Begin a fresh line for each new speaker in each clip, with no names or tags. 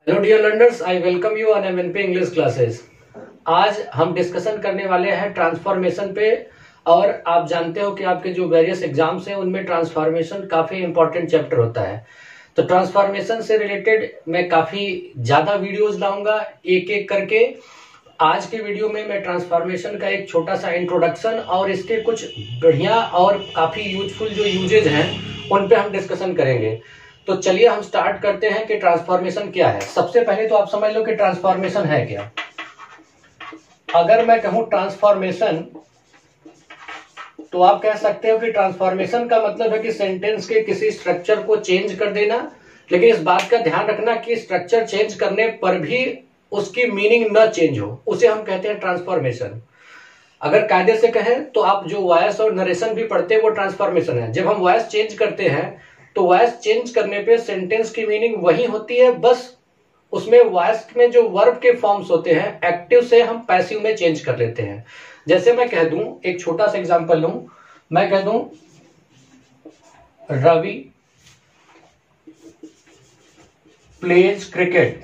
Hello dear learners, I welcome you on MNP English classes. आज हम discussion करने वाले हैं ट्रांसफॉर्मेशन पे। और आप जानते हो कि आपके जो वेरियस एग्जाम्स हैं उनमें ट्रांसफॉर्मेशन काफी इंपॉर्टेंट चैप्टर होता है। तो ट्रांसफॉर्मेशन से रिलेटेड मैं काफी ज्यादा वीडियोस लाऊंगा एक एक करके। आज के वीडियो में मैं ट्रांसफॉर्मेशन का एक छोटा सा इंट्रोडक्शन और इसके कुछ बढ़िया और काफी यूजफुल जो यूजेज हैं उन पे हम डिस्कशन करेंगे। तो चलिए हम स्टार्ट करते हैं कि ट्रांसफॉर्मेशन क्या है। सबसे पहले तो आप समझ लो कि ट्रांसफॉर्मेशन है क्या। अगर मैं कहूं ट्रांसफॉर्मेशन तो आप कह सकते हो कि ट्रांसफॉर्मेशन का मतलब है कि सेंटेंस के किसी स्ट्रक्चर को चेंज कर देना। लेकिन इस बात का ध्यान रखना कि स्ट्रक्चर चेंज करने पर भी उसकी मीनिंग न चेंज हो, उसे हम कहते हैं ट्रांसफॉर्मेशन। अगर कायदे से कहें तो आप जो वॉइस और नरेशन भी पढ़ते हैं वो ट्रांसफॉर्मेशन है। जब हम वॉइस चेंज करते हैं तो वॉइस चेंज करने पे सेंटेंस की मीनिंग वही होती है, बस उसमें वॉइस में जो वर्ब के फॉर्म्स होते हैं एक्टिव से हम पैसिव में चेंज कर लेते हैं। जैसे मैं कह दूं, एक छोटा सा एग्जांपल लूं, मैं कह दूं रवि प्लेज क्रिकेट।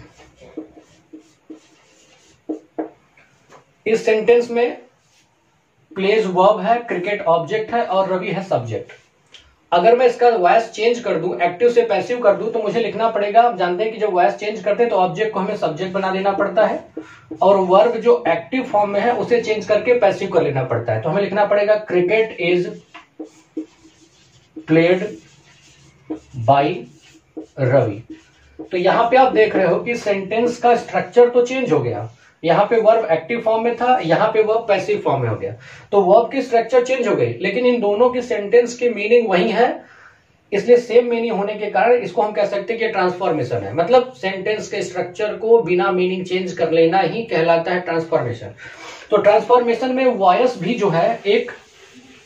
इस सेंटेंस में प्लेज वर्ब है, क्रिकेट ऑब्जेक्ट है और रवि है सब्जेक्ट। अगर मैं इसका वॉइस चेंज कर दूं, एक्टिव से पैसिव कर दूं, तो मुझे लिखना पड़ेगा, आप जानते हैं कि जब वॉइस चेंज करते हैं तो ऑब्जेक्ट को हमें सब्जेक्ट बना देना पड़ता है और वर्ब जो एक्टिव फॉर्म में है उसे चेंज करके पैसिव कर लेना पड़ता है। तो हमें लिखना पड़ेगा cricket is played by Ravi. तो यहां पे आप देख रहे हो कि सेंटेंस का स्ट्रक्चर तो चेंज हो गया। यहां पे वर्ब एक्टिव फॉर्म में था, यहां पे वर्ब पैसिव फॉर्म में हो गया। तो वर्ब की स्ट्रक्चर चेंज हो गई, लेकिन इन दोनों की सेंटेंस की मीनिंग वही है। इसलिए सेम मीनिंग होने के कारण इसको हम कह सकते हैं कि ट्रांसफॉर्मेशन है। मतलब सेंटेंस के स्ट्रक्चर को बिना मीनिंग चेंज कर लेना ही कहलाता है ट्रांसफॉर्मेशन। तो ट्रांसफॉर्मेशन में वॉइस भी जो है एक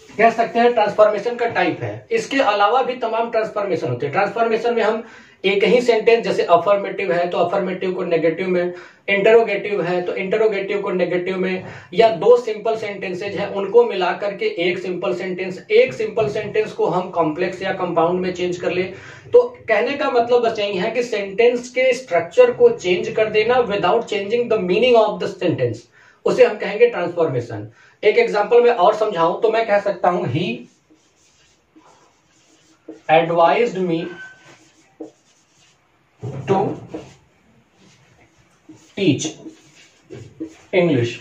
कह सकते हैं ट्रांसफॉर्मेशन का टाइप है। इसके अलावा भी तमाम ट्रांसफॉर्मेशन होते हैं। ट्रांसफॉर्मेशन में हम एक ही सेंटेंस, जैसे अफर्मेटिव है तो अफर्मेटिव को नेगेटिव में, इंटरोगेटिव है तो इंटरोगेटिव को नेगेटिव में, या दो सिंपल सेंटेंसेज हैं उनको मिला करके एक सिंपल सेंटेंस, एक सिंपल सेंटेंस को हम कॉम्प्लेक्स या कंपाउंड में चेंज कर ले। तो कहने का मतलब बस यही है कि सेंटेंस के स्ट्रक्चर को चेंज कर देना without changing the meaning of the sentence, उसे हम कहेंगे ट्रांसफॉर्मेशन। एक एग्जांपल में और समझाऊं तो मैं कह सकता हूं he advised me to teach English.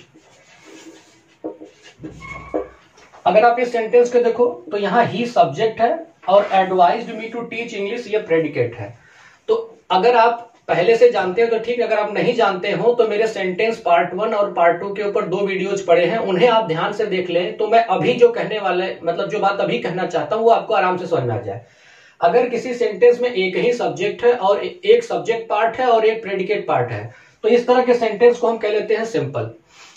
अगर आप इस सेंटेंस को देखो तो यहां ही सब्जेक्ट है और advised me to teach English ये प्रेडिकेट है। तो अगर आप पहले से जानते हो तो ठीक, अगर आप नहीं जानते हो तो मेरे सेंटेंस पार्ट 1 और पार्ट 2 के ऊपर 2 वीडियोज पड़े हैं, उन्हें आप ध्यान से देख लें तो मैं अभी जो कहने वाले मतलब जो बात अभी कहना चाहता हूं वो आपको आराम से समझ में आ जाए। अगर किसी सेंटेंस में एक ही सब्जेक्ट है और एक सब्जेक्ट पार्ट है और एक प्रेडिकेट पार्ट है तो इस तरह के सेंटेंस को हम कह लेते हैं सिंपल।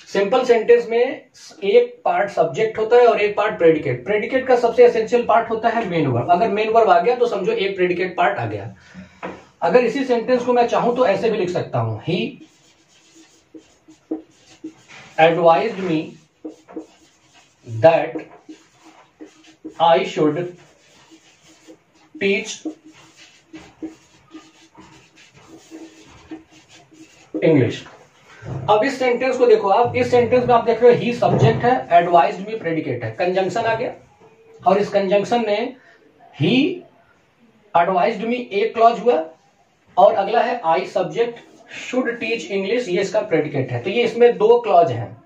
सिंपल सेंटेंस में एक पार्ट सब्जेक्ट होता है और एक पार्ट प्रेडिकेट। प्रेडिकेट का सबसे एसेंशियल पार्ट होता है मेन वर्ब। अगर मेन वर्ब आ गया तो समझो एक प्रेडिकेट पार्ट आ गया। अगर इसी सेंटेंस को मैं चाहूं तो ऐसे भी लिख सकता हूं, he advised me that I should teach English. अब इस सेंटेंस को देखो, आप इस सेंटेंस में आप देख रहे हो ही सब्जेक्ट है, एडवाइज्ड मी प्रेडिकेट है, कंजंक्शन आ गया और इस कंजंक्शन में ही एडवाइज्ड मी एक क्लॉज हुआ और अगला है I subject should teach English, ये इसका प्रेडिकेट है। तो ये इसमें 2 क्लॉज हैं।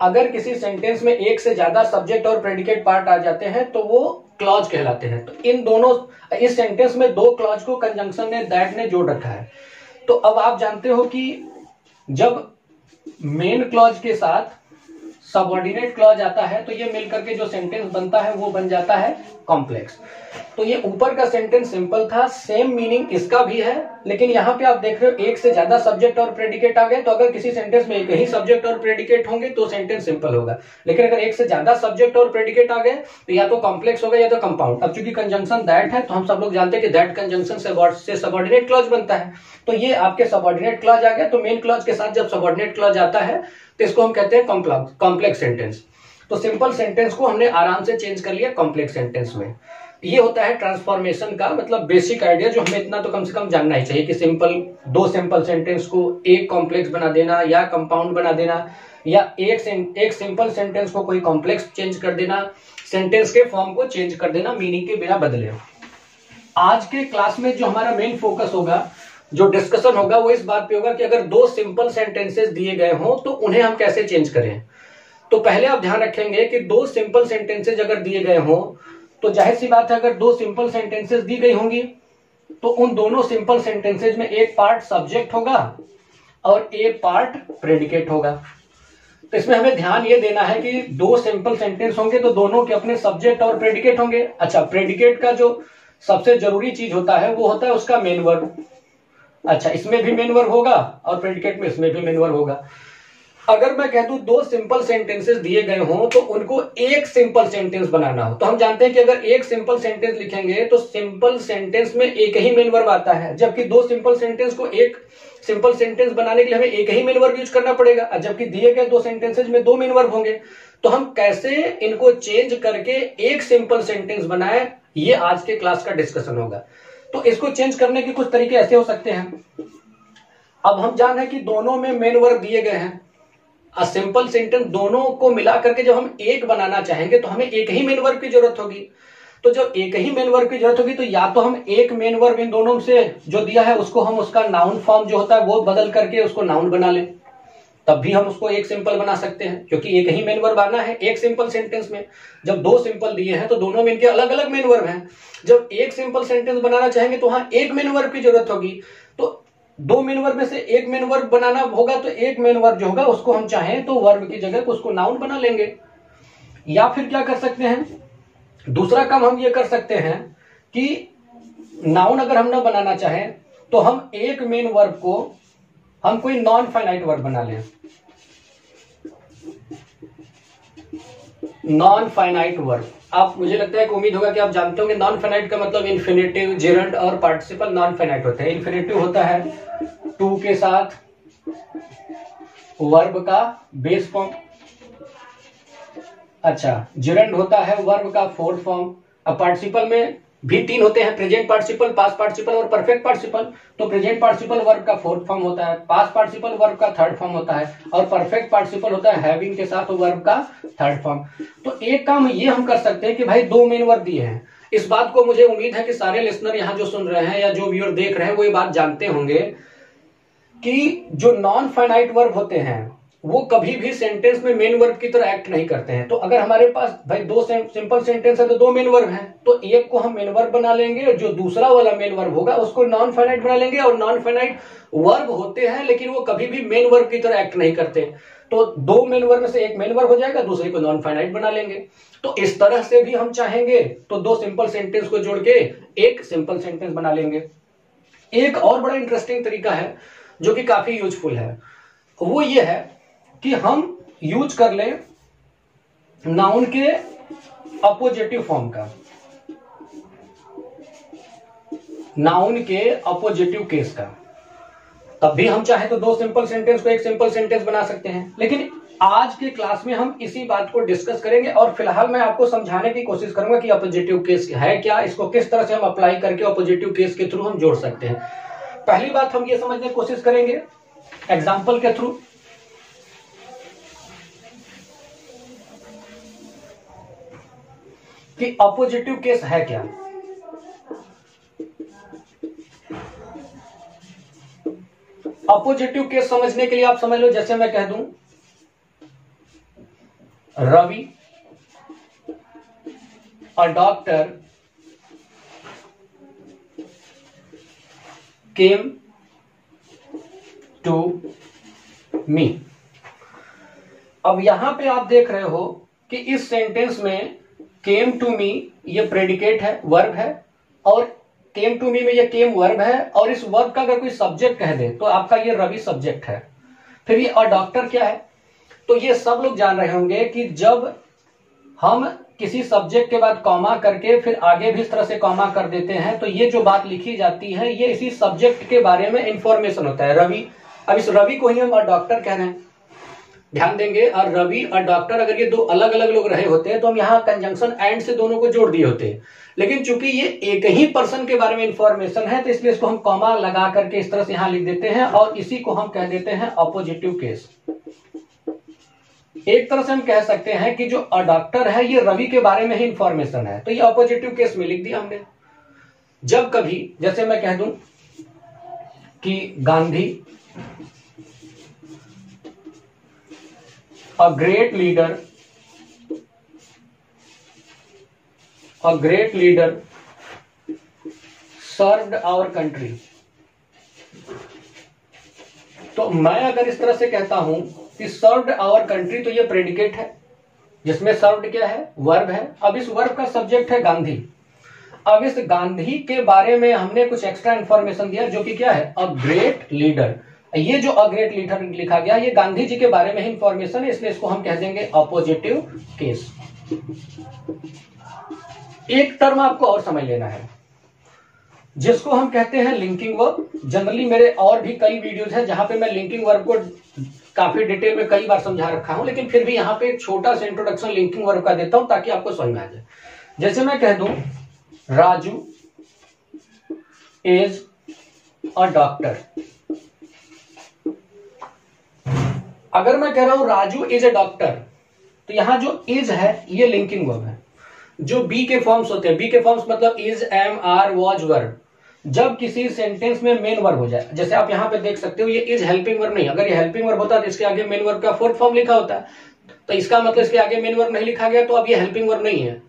अगर किसी सेंटेंस में एक से ज्यादा सब्जेक्ट और प्रेडिकेट पार्ट आ जाते हैं तो वो क्लॉज कहलाते हैं। तो इन दोनों, इस सेंटेंस में 2 क्लॉज को कंजंक्शन ने, दैट ने जोड़ रखा है। तो अब आप जानते हो कि जब मेन क्लॉज के साथ सबऑर्डिनेट क्लॉज आता है तो ये मिलकर के जो सेंटेंस बनता है वो बन जाता है कॉम्प्लेक्स। तो ये ऊपर का सेंटेंस सिंपल था, सेम मीनिंग इसका भी है, लेकिन यहां पे आप देख रहे हो एक से ज्यादा सब्जेक्ट और प्रेडिकेट आ गए। तो अगर किसी सेंटेंस में एक ही सब्जेक्ट और प्रेडिकेट होंगे तो सेंटेंस सिंपल होगा, लेकिन अगर एक से ज्यादा सब्जेक्ट और प्रेडिकेट आ गए तो या तो कॉम्प्लेक्स होगा या तो कंपाउंड। अब चूंकि कंजंक्शन दैट है तो हम सब लोग जानते हैं कि दैट कंजंक्शन से सबऑर्डिनेट क्लॉज बनता है। तो ये आपके सबऑर्डिनेट क्लॉज आ गया। तो मेन क्लॉज के साथ जब सबऑर्डिनेट क्लॉज आता है तो इसको हम कहते हैं कॉम्प्लेक्स सेंटेंस। तो सिंपल सेंटेंस को हमने आराम से चेंज कर लिया कॉम्प्लेक्स सेंटेंस में। ये होता है ट्रांसफॉर्मेशन का मतलब बेसिक आइडिया, जो हमें इतना तो कम से कम जानना ही चाहिए कि दो सिंपल सेंटेंस को एक कॉम्प्लेक्स बना देना या कंपाउंड बना देना, या एक सिंपल सेंटेंस को कोई कॉम्प्लेक्स चेंज कर देना, सेंटेंस के फॉर्म को चेंज कर देना मीनिंग के बिना बदले। आज के क्लास में जो हमारा मेन फोकस होगा, जो डिस्कशन होगा, वो इस बात पे होगा कि अगर दो सिंपल सेंटेंसेस दिए गए हों तो उन्हें हम कैसे चेंज करें। तो पहले आप ध्यान रखेंगे कि दो सिंपल सेंटेंसेस अगर दिए गए हों तो जाहिर सी बात है अगर दो सिंपल सेंटेंसेस दी गई होंगी तो उन दोनों सिंपल सेंटेंसेस में एक पार्ट सब्जेक्ट होगा और एक पार्ट प्रेडिकेट होगा। तो इसमें हमें ध्यान ये देना है कि दो सिंपल सेंटेंस होंगे तो दोनों के अपने सब्जेक्ट और प्रेडिकेट होंगे। अच्छा, प्रेडिकेट का जो सबसे जरूरी चीज होता है वो होता है उसका मेन वर्ब। अच्छा, इसमें भी मेन वर्ब होगा और प्रेडिकेट में इसमें भी मेन वर्ब होगा। अगर मैं कह दूं दो सिंपल सेंटेंसेस दिए गए हों तो उनको एक सिंपल सेंटेंस बनाना हो, तो हम जानते हैं कि अगर एक सिंपल सेंटेंस लिखेंगे तो सिंपल सेंटेंस में एक ही मेन वर्ब आता है, जबकि दो सिंपल सेंटेंस को एक सिंपल सेंटेंस बनाने के लिए हमें एक ही मेन वर्ब यूज करना पड़ेगा, जबकि दिए गए दो सेंटेंसेस में दो मेन वर्ब होंगे। तो हम कैसे इनको चेंज करके एक सिंपल सेंटेंस बनाए, ये आज के क्लास का डिस्कशन होगा। तो इसको चेंज करने के कुछ तरीके ऐसे हो सकते हैं। अब हम जान रहे हैं कि दोनों में मेन वर्ब दिए गए हैं, सिंपल सेंटेंस दोनों को मिला करके जब हम एक बनाना चाहेंगे तो हमें एक ही मेन वर्ब की जरूरत होगी। तो जब एक ही मेन वर्ब की जरूरत होगी तो या तो हम एक मेन वर्ब इन दोनों से जो दिया है उसको हम उसका नाउन फॉर्म जो होता है वो बदल करके उसको नाउन बना लें, तब भी हम उसको एक सिंपल बना सकते हैं, क्योंकि एक ही मेन वर्ब आना है एक सिंपल सेंटेंस में। जब दो सिंपल दिए हैं तो दोनों में इनके अलग अलग मेन वर्ब हैं। जब एक सिंपल सेंटेंस बनाना चाहेंगे तो वहां एक मेन वर्ब की जरूरत होगी, तो दो मेन वर्ब में से एक मेन वर्ब बनाना होगा, तो एक मेन वर्ब जो होगा उसको हम चाहें तो वर्ब की जगह उसको नाउन बना लेंगे। या फिर क्या कर सकते हैं, दूसरा काम हम ये कर सकते हैं कि नाउन अगर हम ना बनाना चाहें तो हम एक मेन वर्ब को हम कोई नॉन फाइनाइट वर्ब बना लें। नॉन फाइनाइट वर्ब, आप मुझे लगता है कि उम्मीद होगा कि आप जानते होंगे नॉन फाइनाइट का मतलब इन्फिनेटिव, जेरंड और पार्टिसिपल नॉन फाइनाइट होते हैं। इन्फिनेटिव होता है टू के साथ वर्ब का बेस फॉर्म। अच्छा, जेरंड होता है वर्ब का फोर्थ फॉर्म। अब पार्टिसिपल में भी तीन होते हैं, प्रेजेंट पार्टिसिपल, पास्ट पार्टिसिपल और परफेक्ट पार्टिसिपल। तो प्रेजेंट पार्टिसिपल वर्ब का फोर्थ फॉर्म होता है, पास्ट पार्टिसिपल वर्ब का थर्ड फॉर्म होता है और परफेक्ट पार्टिसिपल होता है हैविंग के साथ वर्ब का थर्ड फॉर्म। तो एक काम ये हम कर सकते हैं कि भाई दो मेन वर्ब दिए हैं, इस बात को मुझे उम्मीद है कि सारे लिसनर यहाँ जो सुन रहे हैं या जो व्यूअर देख रहे हैं वो ये बात जानते होंगे कि जो नॉन फाइनाइट वर्ब होते हैं वो कभी भी सेंटेंस में मेन वर्ब की तरह एक्ट नहीं करते हैं। तो अगर हमारे पास भाई दो सिंपल सेंटेंस है तो दो मेन वर्ब हैं, तो एक को हम मेन वर्ब बना लेंगे और जो दूसरा वाला मेन वर्ब होगा उसको नॉन फाइनाइट बना लेंगे। और नॉन फाइनाइट वर्ब होते हैं लेकिन वो कभी भी मेन वर्ब की तरह एक्ट नहीं करते, तो दो मेन वर्ब में से एक मेन वर्ब हो जाएगा, दूसरे को नॉन फाइनाइट बना लेंगे। तो इस तरह से भी हम चाहेंगे तो दो सिंपल सेंटेंस को जोड़ के एक सिंपल सेंटेंस बना लेंगे। एक और बड़ा इंटरेस्टिंग तरीका है जो कि काफी यूजफुल है, वो ये है कि हम यूज कर लें नाउन के अपोजिटिव फॉर्म का, नाउन के अपोजिटिव केस का। तब भी हम चाहे तो दो सिंपल सेंटेंस को एक सिंपल सेंटेंस बना सकते हैं, लेकिन आज के क्लास में हम इसी बात को डिस्कस करेंगे। और फिलहाल मैं आपको समझाने की कोशिश करूंगा कि अपोजिटिव केस है क्या, इसको किस तरह से हम अप्लाई करके अपोजिटिव केस के थ्रू हम जोड़ सकते हैं। पहली बात हम ये समझने की कोशिश करेंगे एग्जाम्पल के थ्रू कि अपोजिटिव केस है क्या। अपोजिटिव केस समझने के लिए आप समझ लो, जैसे मैं कह दूं Ravi a doctor came to me. अब यहां पे आप देख रहे हो कि इस सेंटेंस में केम टू मी ये प्रेडिकेट है, वर्ब है, और केम टू मी में ये केम वर्ब है, और इस वर्ब का अगर कोई सब्जेक्ट कह दे तो आपका ये रवि सब्जेक्ट है। फिर ये और डॉक्टर क्या है, तो ये सब लोग जान रहे होंगे कि जब हम किसी सब्जेक्ट के बाद कॉमा करके फिर आगे भी इस तरह से कॉमा कर देते हैं तो ये जो बात लिखी जाती है ये इसी सब्जेक्ट के बारे में इंफॉर्मेशन होता है, रवि। अब इस रवि को ही हम और डॉक्टर कह रहे हैं। ध्यान देंगे, और रवि और डॉक्टर, अगर ये दो अलग अलग लोग रहे होते तो हम यहाँ कंजंक्शन एंड से दोनों को जोड़ दिए होते, लेकिन चूंकि ये एक ही पर्सन के बारे में इंफॉर्मेशन है तो इसलिए इसको हम कॉमा लगा करके इस तरह से यहां लिख देते हैं, और इसी को हम कह देते हैं अपोजिटिव केस। एक तरह से हम कह सकते हैं कि जो डॉक्टर है ये रवि के बारे में ही इंफॉर्मेशन है, तो ये अपोजिटिव केस में लिख दिया हमने। जब कभी जैसे मैं कह दूं कि Gandhi a great leader served our country, तो मैं अगर इस तरह से कहता हूं कि सर्व्ड आवर कंट्री, तो ये प्रेडिकेट है जिसमें सर्व्ड क्या है, वर्ब है। अब इस वर्ब का सब्जेक्ट है गांधी। अब इस गांधी के बारे में हमने कुछ एक्स्ट्रा इंफॉर्मेशन दिया जो कि क्या है, अ ग्रेट लीडर। ये जो अ ग्रेट लीडर लिखा गया ये गांधी जी के बारे में ही इंफॉर्मेशन है, इसलिए इसको हम कह देंगे अपोजिटिव केस। एक टर्म आपको और समझ लेना है जिसको हम कहते हैं लिंकिंग वर्ब। जनरली मेरे और भी कई वीडियोज हैं जहां पे मैं लिंकिंग वर्ब को काफी डिटेल में कई बार समझा रखा हूं, लेकिन फिर भी यहां पे एक छोटा सा इंट्रोडक्शन लिंकिंग वर्ब का देता हूं ताकि आपको समझ में आ जाए। जैसे मैं कह दूं राजू इज अ डॉक्टर, अगर मैं कह रहा हूं राजू इज अ डॉक्टर, तो यहां जो इज है ये लिंकिंग वर्ब है। जो बी के फॉर्म्स होते हैं, बी के फॉर्म्स मतलब is, am, are, was, verb, जब किसी सेंटेंस में मेन वर्ब हो जाए, जैसे आप यहां पे देख सकते हो ये इज हेल्पिंग वर्ब नहीं, अगर ये हेल्पिंग वर्ब होता तो इसके आगे मेन वर्ब का फोर्थ फॉर्म लिखा होता है, तो इसका मतलब इसके आगे मेन वर्ब नहीं लिखा गया, तो अब ये हेल्पिंग वर्ब नहीं है,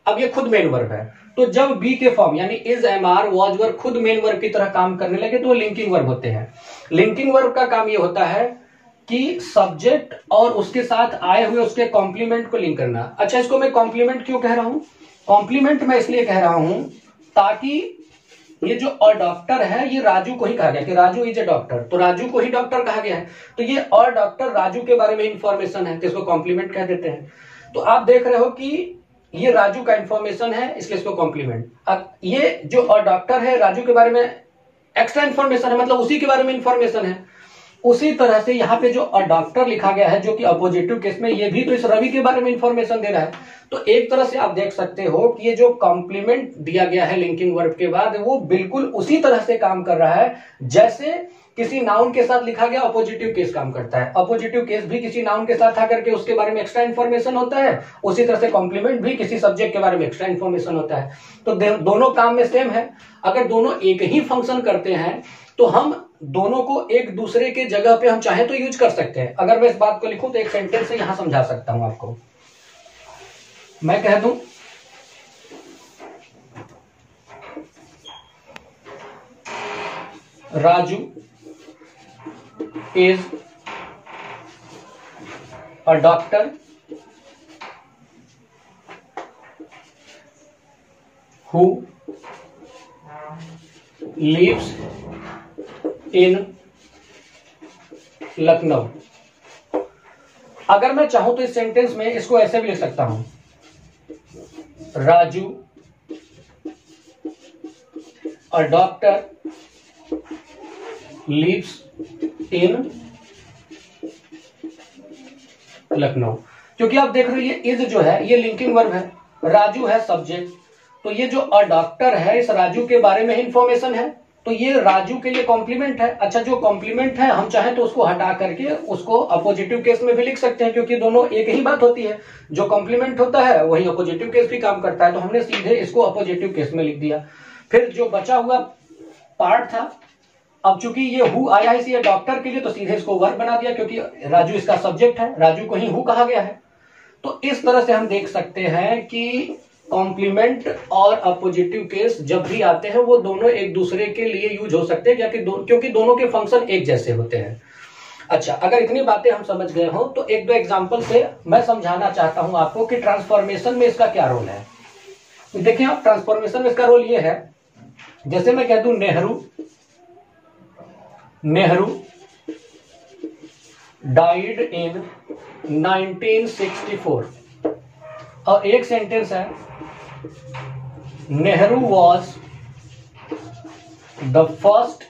अब ये खुद मेन वर्ब है। तो जब बी के फॉर्म यानी is, am, are, was, verb खुद मेन वर्ब की तरह काम करने लगे तो वो लिंकिंग वर्ब होते हैं। लिंकिंग वर्ब का काम ये होता है कि सब्जेक्ट और उसके साथ आए हुए उसके कॉम्प्लीमेंट को लिंक करना। अच्छा, इसको मैं कॉम्प्लीमेंट क्यों कह रहा हूं, कॉम्प्लीमेंट मैं इसलिए कह रहा हूं ताकि ये जो अ डॉक्टर है ये राजू को ही कहा गया कि राजू इज ए डॉक्टर, तो राजू को ही डॉक्टर कहा गया है, तो ये अ डॉक्टर राजू के बारे में इंफॉर्मेशन है तो इसको कॉम्प्लीमेंट कह देते हैं। तो आप देख रहे हो कि ये राजू का इंफॉर्मेशन है इसलिए इसको कॉम्प्लीमेंट। अब ये जो अ डॉक्टर है राजू के बारे में एक्स्ट्रा इंफॉर्मेशन है, मतलब उसी के बारे में इंफॉर्मेशन है। उसी तरह से यहाँ पे जो अ डॉक्टर लिखा गया है जो कि अपोजिटिव केस में, ये भी तो इस रवि के बारे में इंफॉर्मेशन दे रहा है। तो एक तरह से आप देख सकते हो कि ये जो कॉम्प्लीमेंट दिया गया है लिंकिंग वर्ब के बाद वो बिल्कुल उसी तरह से काम कर रहा है जैसे किसी नाउन के साथ लिखा गया अपोजिटिव केस काम करता है। अपोजिटिव केस भी किसी नाउन के साथ आकर के उसके बारे में एक्स्ट्रा इंफॉर्मेशन होता है, उसी तरह से कॉम्प्लीमेंट भी किसी सब्जेक्ट के बारे में एक्स्ट्रा इंफॉर्मेशन होता है। तो दोनों काम में सेम है। अगर दोनों एक ही फंक्शन करते हैं तो हम दोनों को एक दूसरे के जगह पे हम चाहे तो यूज कर सकते हैं। अगर मैं इस बात को लिखूं तो एक सेंटेंस से यहां समझा सकता हूं आपको। मैं कह दूं Raju is a doctor who lives in Lucknow. अगर मैं चाहूं तो इस सेंटेंस में इसको ऐसे भी लिख सकता हूं, Raju a doctor lives in Lucknow. क्योंकि आप देख रहे हो ये इज जो है ये लिंकिंग वर्ब है, राजू है सब्जेक्ट, तो ये जो अ डॉक्टर है इस राजू के बारे में इंफॉर्मेशन है, तो ये राजू के लिए कॉम्प्लीमेंट है। अच्छा, जो कॉम्प्लीमेंट है हम चाहें तो उसको हटा करके उसको अपोजिटिव केस में भी लिख सकते हैं क्योंकि दोनों एक ही बात होती है। जो कॉम्प्लीमेंट होता है वही अपोजिटिव केस भी काम करता है, तो हमने सीधे इसको अपोजिटिव केस में लिख दिया। फिर जो बचा हुआ पार्ट था, अब चूंकि ये हु आया है इसी डॉक्टर के लिए तो सीधे इसको वर्ब बना दिया क्योंकि राजू इसका सब्जेक्ट है, राजू को ही हु कहा गया है। तो इस तरह से हम देख सकते हैं कि कॉम्प्लीमेंट और अपोजिटिव केस जब भी आते हैं वो दोनों एक दूसरे के लिए यूज हो सकते हैं क्योंकि दोनों के फंक्शन एक जैसे होते हैं। अच्छा, अगर इतनी बातें हम समझ गए हो तो एक दो एग्जांपल से मैं समझाना चाहता हूं आपको कि ट्रांसफॉर्मेशन में इसका क्या रोल है। तो देखिए आप, ट्रांसफॉर्मेशन में इसका रोल ये है, जैसे मैं कह दूं नेहरू डाइड इन 1964 और एक सेंटेंस है Nehru was the first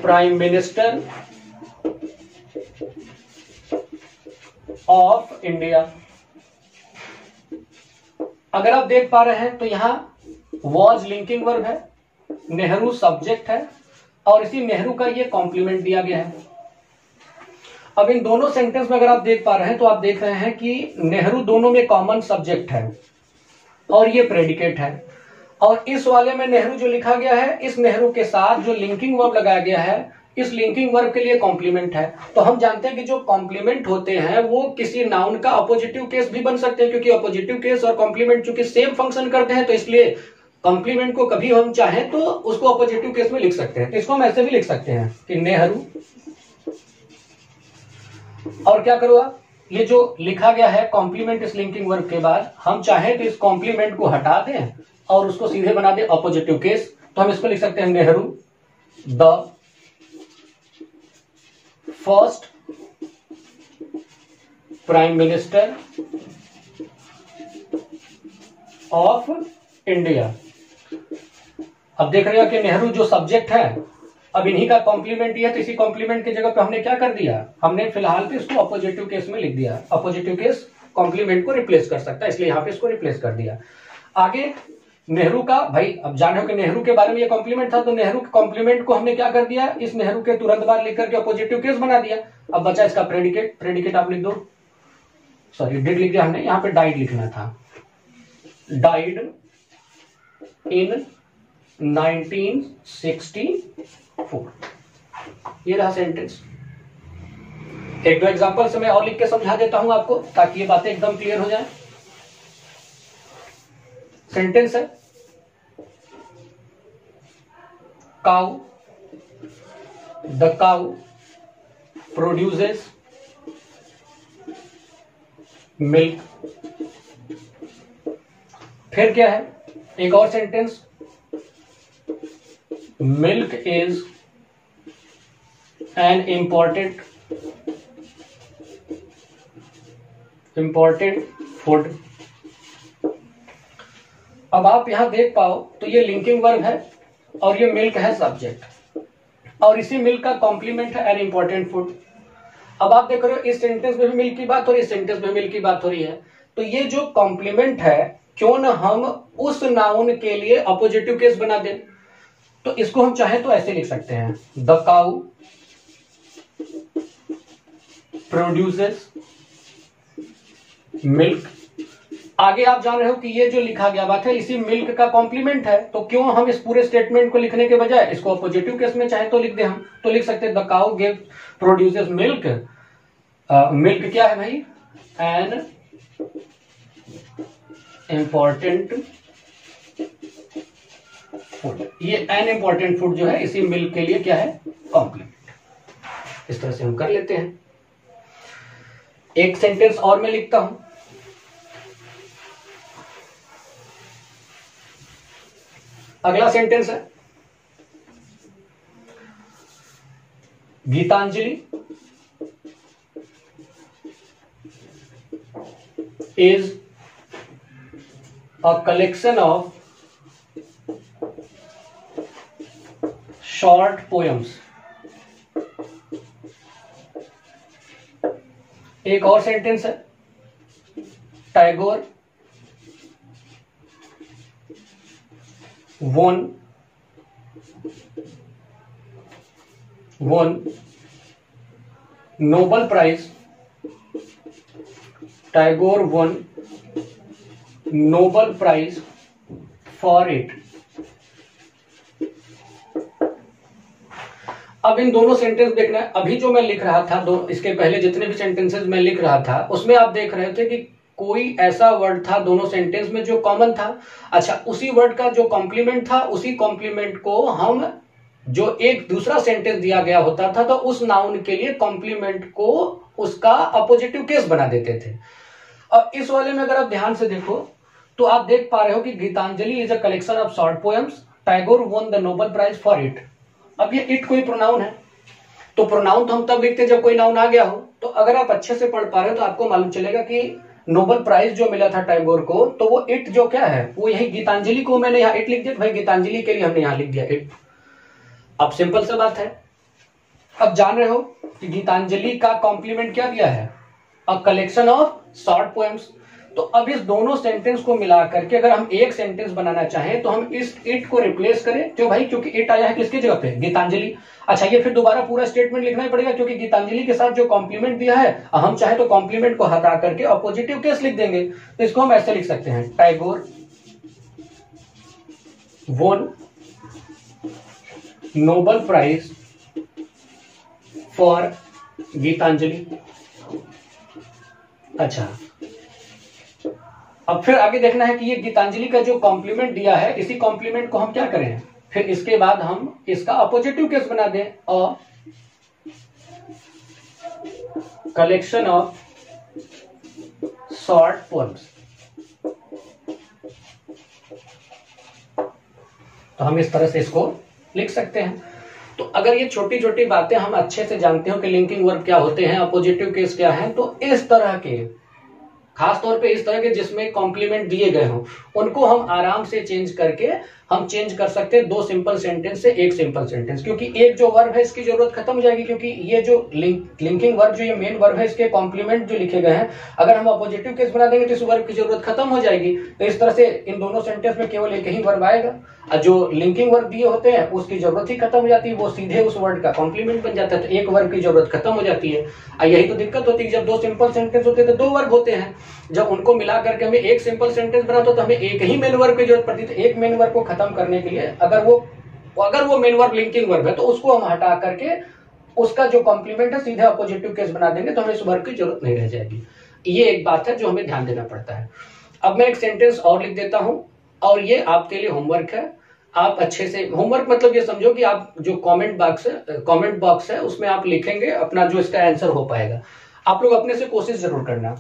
prime minister of India. अगर आप देख पा रहे हैं तो यहां वॉज लिंकिंग वर्ब है, नेहरू सब्जेक्ट है और इसी नेहरू का ये कॉम्प्लीमेंट दिया गया है। अब इन दोनों सेंटेंस में अगर आप देख पा रहे हैं तो आप देख रहे हैं कि नेहरू दोनों में कॉमन सब्जेक्ट है और ये प्रेडिकेट है, और इस वाले में नेहरू जो लिखा गया है, इस नेहरू के साथ जो लिंकिंग वर्ब लगाया गया है, इस लिंकिंग वर्ब के लिए कॉम्प्लीमेंट है। तो हम जानते हैं कि जो कॉम्प्लीमेंट होते हैं वो किसी नाउन का अपोजिटिव केस भी बन सकते हैं, क्योंकि अपोजिटिव केस और कॉम्प्लीमेंट चूंकि सेम फंक्शन करते हैं, तो इसलिए कॉम्प्लीमेंट को कभी हम चाहें तो उसको अपोजिटिव केस में लिख सकते हैं। तो इसको हम ऐसे भी लिख सकते हैं कि नेहरू, और क्या करो आप, ये जो लिखा गया है कॉम्प्लीमेंट इस लिंकिंग वर्ब के बाद, हम चाहें तो इस कॉम्प्लीमेंट को हटा दें और उसको सीधे बना दें अपोजिटिव केस। तो हम इसको लिख सकते हैं Nehru the first prime minister of India. अब देख रहे हो कि नेहरू जो सब्जेक्ट है, अब इन्हीं का कॉम्प्लीमेंट ही है, तो इसी कॉम्प्लीमेंट की जगह पे हमने क्या कर दिया, हमने फिलहाल पे इसको अपोजिटिव केस में लिख दिया। अपोजिटिव केस कॉम्प्लीमेंट को रिप्लेस कर सकता है, इसलिए यहां पे इसको रिप्लेस कर दिया। आगे नेहरू का, भाई अब जाने हो कि नेहरू के बारे में ये कॉम्प्लीमेंट था, तो नेहरू के कॉम्प्लीमेंट को हमने क्या कर दिया, इस नेहरू के तुरंत बाद लिख करके अपोजिटिव केस बना दिया। अब बचा इसका प्रेडिकेट, प्रेडिकेट आप लिख दो, सॉरी डिड लिख दिया हमने, यहां पे डाइड लिखना था, डाइड इन 1964। ये रहा सेंटेंस। एक दो एग्जांपल से मैं और लिख के समझा देता हूं आपको, ताकि ये बातें एकदम क्लियर हो जाए। सेंटेंस है, cow, the cow produces milk. फिर क्या है, एक और sentence, milk is an important food. अब आप यहां देख पाओ तो ये लिंकिंग वर्ब है और ये मिल्क है सब्जेक्ट, और इसी मिल्क का कॉम्प्लीमेंट है एन इम्पॉर्टेंट फूड। अब आप देख रहे हो इस सेंटेंस में भी मिल्क की बात हो रही है, इस सेंटेंस में मिल्क की बात हो रही है, तो ये जो कॉम्प्लीमेंट है क्यों न हम उस नाउन के लिए अपोजिटिव केस बना दें। तो इसको हम चाहे तो ऐसे लिख सकते हैं, द काउ प्रोड्यूसेस मिल्क। आगे आप जान रहे हो कि ये जो लिखा गया बात है इसी मिल्क का कॉम्प्लीमेंट है, तो क्यों हम इस पूरे स्टेटमेंट को लिखने के बजाय इसको अपोजिटिव केस में चाहे तो लिख दे हम, तो लिख सकते हैं the cow give produces milk. Milk क्या है भाई, एन इम्पॉर्टेंट फूड। ये एन इम्पॉर्टेंट फूड जो है इसी मिल्क के लिए क्या है, कॉम्प्लीमेंट। इस तरह से हम कर लेते हैं। एक सेंटेंस और मैं लिखता हूं, अगला सेंटेंस है, Geetanjali is a collection of short poems। एक और सेंटेंस है, Tagore won Nobel Prize। Tagore won Nobel Prize for it। अब इन दोनों सेंटेंस देखना है। अभी जो मैं लिख रहा था, दो इसके पहले जितने भी सेंटेंसेस मैं लिख रहा था उसमें आप देख रहे थे कि कोई ऐसा वर्ड था दोनों सेंटेंस में जो कॉमन था। अच्छा, उसी वर्ड का जो कॉम्प्लीमेंट था, उसी कॉम्प्लीमेंट को हम जो एक दूसरा सेंटेंस दिया गया होता था तो उस नाउन के लिए कॉम्प्लीमेंट को उसका अपोजिटिव केस बना देते थे। और इस वाले में अगर आप ध्यान से देखो तो आप देख पा रहे हो कि Gitanjali is a collection of short poems, Tagore won the Nobel prize for it. अब ये इट कोई प्रोनाउन है, तो प्रोनाउन तो हम तब लिखते हैं जब कोई नाउन आ गया हो। तो अगर आप अच्छे से पढ़ पा रहे हो तो आपको मालूम चलेगा कि नोबेल प्राइज जो मिला था टैगोर को, तो वो इट जो क्या है वो यही गीतांजलि को मैंने यहाँ इट लिख दिया, भाई गीतांजलि के लिए हमने यहाँ लिख दिया इट। अब सिंपल सा बात है। अब जान रहे हो कि गीतांजलि का कॉम्प्लीमेंट क्या दिया है, अ कलेक्शन ऑफ शॉर्ट पोएम्स। तो अब इस दोनों सेंटेंस को मिला करके अगर हम एक सेंटेंस बनाना चाहें तो हम इस इट को रिप्लेस करें, क्यों भाई, क्योंकि इट आया है किसकी जगह पे, गीतांजलि। अच्छा, ये फिर दोबारा पूरा स्टेटमेंट लिखना ही पड़ेगा क्योंकि गीतांजलि के साथ जो कॉम्प्लीमेंट दिया है, हम चाहे तो कॉम्प्लीमेंट को हटा करके अपोजिटिव केस लिख देंगे। तो इसको हम ऐसे लिख सकते हैं, टैगोर वोन नोबेल प्राइज फॉर गीतांजलि। अच्छा, अब फिर आगे देखना है कि ये गीतांजलि का जो कॉम्प्लीमेंट दिया है, इसी कॉम्प्लीमेंट को हम क्या करें, फिर इसके बाद हम इसका अपोजिटिव केस बना दें, अ कलेक्शन ऑफ शॉर्ट पोएम्स। तो हम इस तरह से इसको लिख सकते हैं। तो अगर ये छोटी छोटी बातें हम अच्छे से जानते हो कि लिंकिंग वर्ब क्या होते हैं, अपोजिटिव केस क्या है, तो इस तरह के, खास तौर पे इस तरह के जिसमें कॉम्प्लीमेंट दिए गए हों, उनको हम आराम से चेंज करके हम चेंज कर सकते हैं 2 सिंपल सेंटेंस से 1 सिंपल सेंटेंस। क्योंकि एक जो वर्ब है इसकी जरूरत खत्म हो जाएगी, क्योंकि ये जो लिंकिंग वर्ब, जो ये मेन वर्ब है, इसके कॉम्प्लीमेंट जो लिखे गए हैं, अगर हम अपोजिटिव केस बना देंगे तो इस वर्ब की जरूरत खत्म हो जाएगी। तो इस तरह से इन दोनों सेंटेंस में केवल एक ही वर्ब आएगा, और जो लिंकिंग वर्ब दिए होते हैं उसकी जरूरत ही खत्म हो जाती है, वो सीधे उस वर्ड का कॉम्प्लीमेंट बन जाता है। तो एक वर्ब की जरूरत खत्म हो जाती है। यही तो दिक्कत होती है, जब 2 सिंपल सेंटेंस होते हैं तो 2 वर्ब होते हैं, जब उनको मिला करके हमें एक सिंपल सेंटेंस बनाते तो हमें एक ही मेन वर्ब की जरूरत पड़ती है। तो एक मेन वर्ब को खत्म करने के लिए अगर वो मेन वर्ब लिंकिंग वर्ब है तो उसको हम हटा करके उसका जो कॉम्प्लीमेंट है सीधे अपोजिटिव केस बना देंगे, तो हमें इस वर्ब की जरूरत नहीं रह जाएगी। ये एक बात है जो हमें ध्यान देना पड़ता है। अब मैं एक सेंटेंस और लिख देता हूं, और ये आपके लिए होमवर्क है। आप अच्छे से, होमवर्क मतलब ये समझो कि आप जो कमेंट बॉक्स है उसमें आप लिखेंगे अपना जो इसका आंसर हो पाएगा। आप लोग अपने से कोशिश जरूर करना।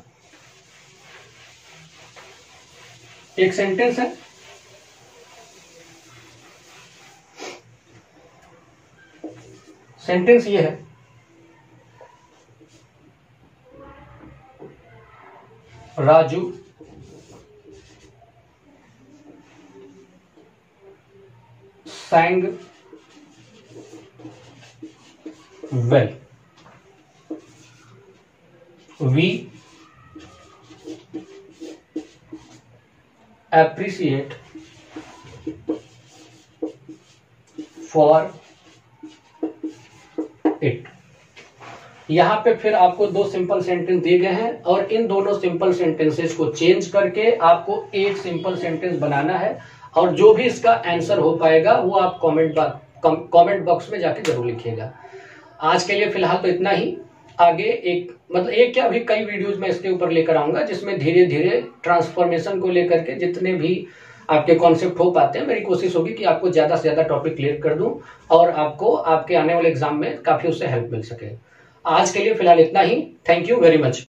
एक सेंटेंस है, सेंटेंस ये है, Raju sang well. We appreciate for it. यहां पे फिर आपको 2 सिंपल सेंटेंस दिए गए हैं, और इन दोनों सिंपल सेंटेंसेस को चेंज करके आपको एक सिंपल सेंटेंस बनाना है, और जो भी इसका आंसर हो पाएगा वो आप कमेंट बॉक्स में जाके जरूर लिखिएगा। आज के लिए फिलहाल तो इतना ही। आगे एक क्या भी कई वीडियोस में इसके ऊपर लेकर आऊंगा, जिसमें धीरे धीरे ट्रांसफॉर्मेशन को लेकर के जितने भी आपके कॉन्सेप्ट हो पाते हैं, मेरी कोशिश होगी कि आपको ज्यादा से ज्यादा टॉपिक क्लियर कर दूं और आपको आपके आने वाले एग्जाम में काफी उससे हेल्प मिल सके। आज के लिए फिलहाल इतना ही। Thank you very much.